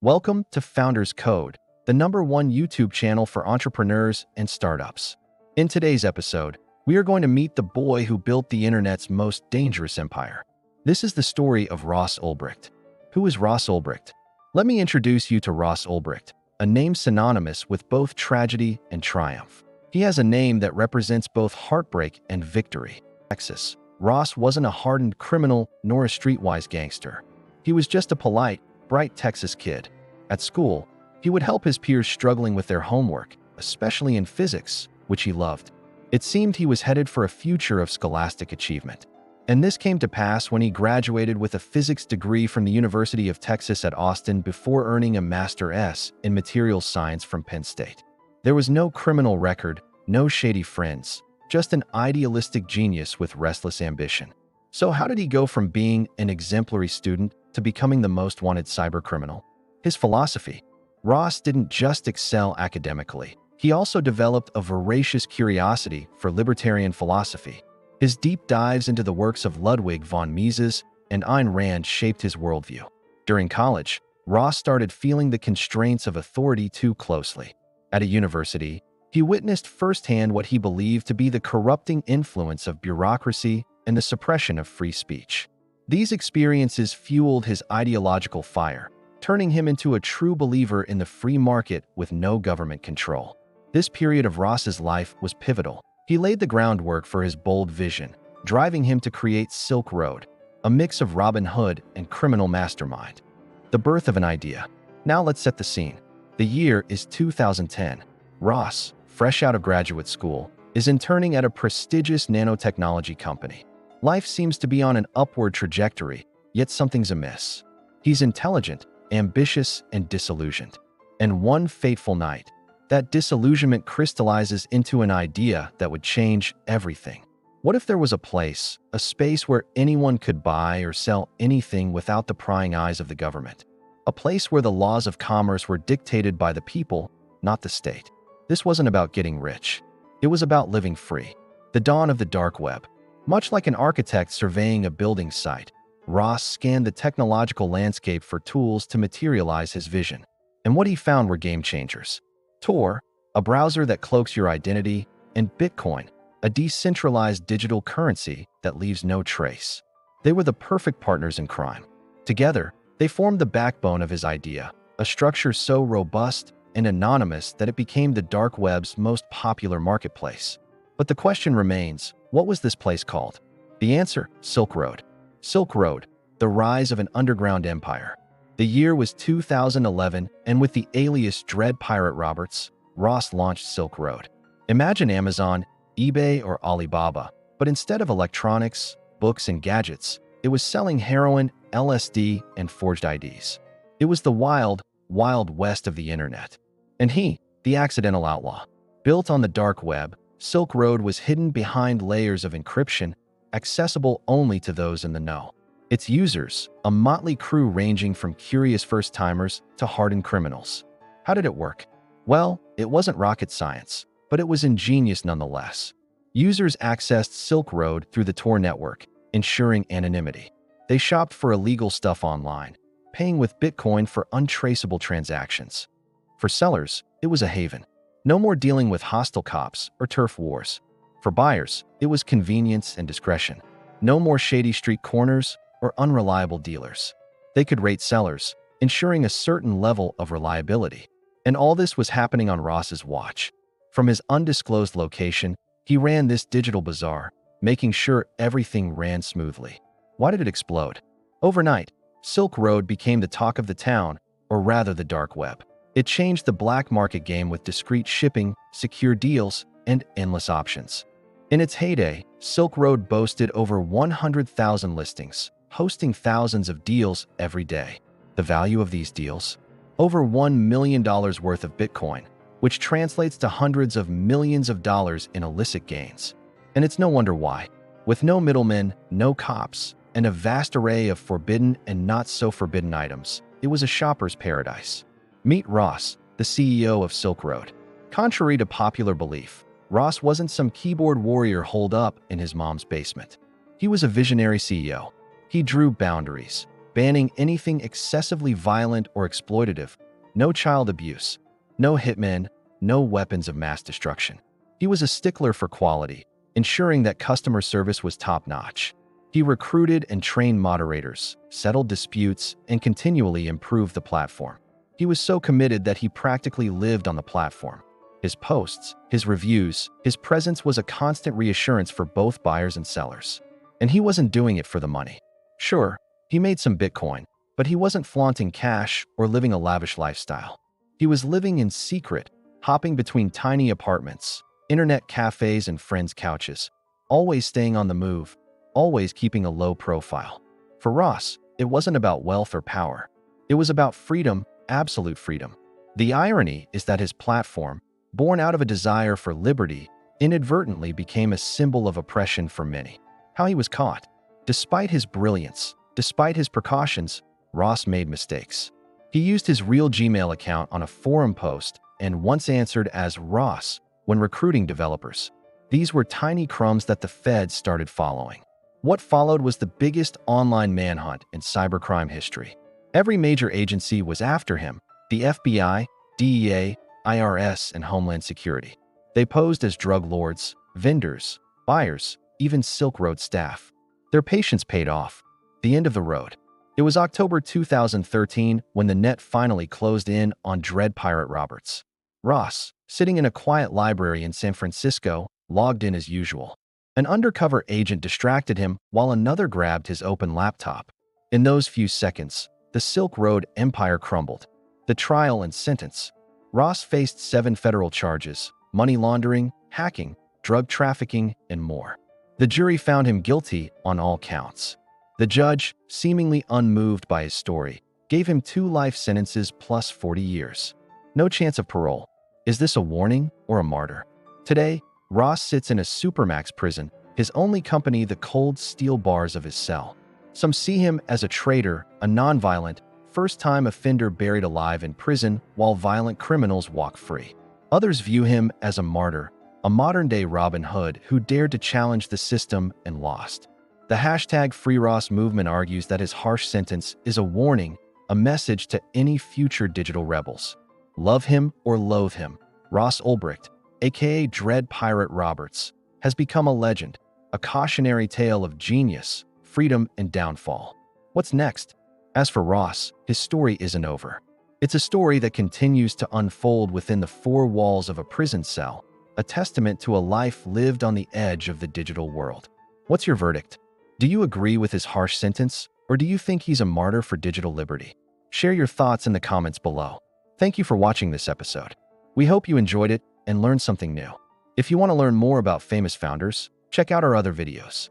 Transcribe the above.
Welcome to Founders Code, the #1 YouTube channel for entrepreneurs and startups. In today's episode, we are going to meet the boy who built the internet's most dangerous empire. This is the story of Ross Ulbricht. Who is Ross Ulbricht? Let me introduce you to Ross Ulbricht, a name synonymous with both tragedy and triumph. He has a name that represents both heartbreak and victory. Texas. Ross wasn't a hardened criminal nor a streetwise gangster. He was just a polite, bright Texas kid. At school, he would help his peers struggling with their homework, especially in physics, which he loved. It seemed he was headed for a future of scholastic achievement. And this came to pass when he graduated with a physics degree from the University of Texas at Austin before earning a Master's in materials science from Penn State. There was no criminal record, no shady friends, just an idealistic genius with restless ambition. So how did he go from being an exemplary student to becoming the most wanted cybercriminal? His philosophy. Ross didn't just excel academically. He also developed a voracious curiosity for libertarian philosophy. His deep dives into the works of Ludwig von Mises and Ayn Rand shaped his worldview. During college, Ross started feeling the constraints of authority too closely. At a university, he witnessed firsthand what he believed to be the corrupting influence of bureaucracy and the suppression of free speech. These experiences fueled his ideological fire, turning him into a true believer in the free market with no government control. This period of Ross's life was pivotal. He laid the groundwork for his bold vision, driving him to create Silk Road, a mix of Robin Hood and criminal mastermind. The birth of an idea. Now let's set the scene. The year is 2010. Ross, fresh out of graduate school, is interning at a prestigious nanotechnology company. Life seems to be on an upward trajectory, yet something's amiss. He's intelligent, ambitious, and disillusioned. And one fateful night, that disillusionment crystallizes into an idea that would change everything. What if there was a place, a space where anyone could buy or sell anything without the prying eyes of the government? A place where the laws of commerce were dictated by the people, not the state. This wasn't about getting rich. It was about living free. The dawn of the dark web. Much like an architect surveying a building site, Ross scanned the technological landscape for tools to materialize his vision. And what he found were game changers. Tor, a browser that cloaks your identity, and Bitcoin, a decentralized digital currency that leaves no trace. They were the perfect partners in crime. Together, they formed the backbone of his idea, a structure so robust and anonymous that it became the dark web's most popular marketplace. But the question remains, what was this place called? The answer, Silk Road. Silk Road, the rise of an underground empire. The year was 2011, and with the alias Dread Pirate Roberts, Ross launched Silk Road. Imagine Amazon, eBay, or Alibaba, but instead of electronics, books, and gadgets, it was selling heroin, LSD, and forged IDs. It was the wild, wild west of the internet. And he, the accidental outlaw. Built on the dark web, Silk Road was hidden behind layers of encryption, accessible only to those in the know. Its users, a motley crew ranging from curious first-timers to hardened criminals. How did it work? Well, it wasn't rocket science, but it was ingenious nonetheless. Users accessed Silk Road through the Tor network, ensuring anonymity. They shopped for illegal stuff online, paying with Bitcoin for untraceable transactions. For sellers, it was a haven. No more dealing with hostile cops or turf wars. For buyers, it was convenience and discretion. No more shady street corners or unreliable dealers. They could rate sellers, ensuring a certain level of reliability. And all this was happening on Ross's watch. From his undisclosed location, he ran this digital bazaar, making sure everything ran smoothly. Why did it explode? Overnight, Silk Road became the talk of the town, or rather the dark web. It changed the black market game with discreet shipping, secure deals, and endless options. In its heyday, Silk Road boasted over 100,000 listings, hosting thousands of deals every day. The value of these deals? Over $1 million worth of Bitcoin, which translates to hundreds of millions of dollars in illicit gains. And it's no wonder why. With no middlemen, no cops, and a vast array of forbidden and not so forbidden items, it was a shopper's paradise. Meet Ross, the CEO of Silk Road. Contrary to popular belief, Ross wasn't some keyboard warrior holed up in his mom's basement. He was a visionary CEO. He drew boundaries, banning anything excessively violent or exploitative, no child abuse, no hitmen, no weapons of mass destruction. He was a stickler for quality, ensuring that customer service was top-notch. He recruited and trained moderators, settled disputes, and continually improved the platform. He was so committed that he practically lived on the platform. His posts, his reviews, his presence was a constant reassurance for both buyers and sellers. And he wasn't doing it for the money. Sure, he made some Bitcoin, but he wasn't flaunting cash or living a lavish lifestyle. He was living in secret, hopping between tiny apartments, internet cafes, and friends' couches, always staying on the move, always keeping a low profile. For Ross, it wasn't about wealth or power. It was about freedom, absolute freedom. The irony is that his platform, born out of a desire for liberty, inadvertently became a symbol of oppression for many. How he was caught. Despite his brilliance, despite his precautions, Ross made mistakes. He used his real Gmail account on a forum post and once answered as Ross when recruiting developers. These were tiny crumbs that the feds started following. What followed was the biggest online manhunt in cybercrime history. Every major agency was after him: the FBI, DEA, IRS, and Homeland Security. They posed as drug lords, vendors, buyers, even Silk Road staff. Their patience paid off. The end of the road. It was October 2013 when the net finally closed in on Dread Pirate Roberts. Ross, sitting in a quiet library in San Francisco, logged in as usual. An undercover agent distracted him while another grabbed his open laptop. In those few seconds, the Silk Road empire crumbled. The trial and sentence. Ross faced 7 federal charges: money laundering, hacking, drug trafficking, and more. The jury found him guilty on all counts. The judge, seemingly unmoved by his story, gave him 2 life sentences plus 40 years. No chance of parole. Is this a warning or a martyr? Today, Ross sits in a supermax prison, his only company the cold steel bars of his cell. Some see him as a traitor, a nonviolent, first-time offender buried alive in prison while violent criminals walk free. Others view him as a martyr, a modern-day Robin Hood who dared to challenge the system and lost. The hashtag #FreeRoss movement argues that his harsh sentence is a warning, a message to any future digital rebels. Love him or loathe him, Ross Ulbricht, aka Dread Pirate Roberts, has become a legend, a cautionary tale of genius, freedom, and downfall. What's next? As for Ross, his story isn't over. It's a story that continues to unfold within the 4 walls of a prison cell, a testament to a life lived on the edge of the digital world. What's your verdict? Do you agree with his harsh sentence, or do you think he's a martyr for digital liberty? Share your thoughts in the comments below. Thank you for watching this episode. We hope you enjoyed it and learned something new. If you want to learn more about famous founders, check out our other videos.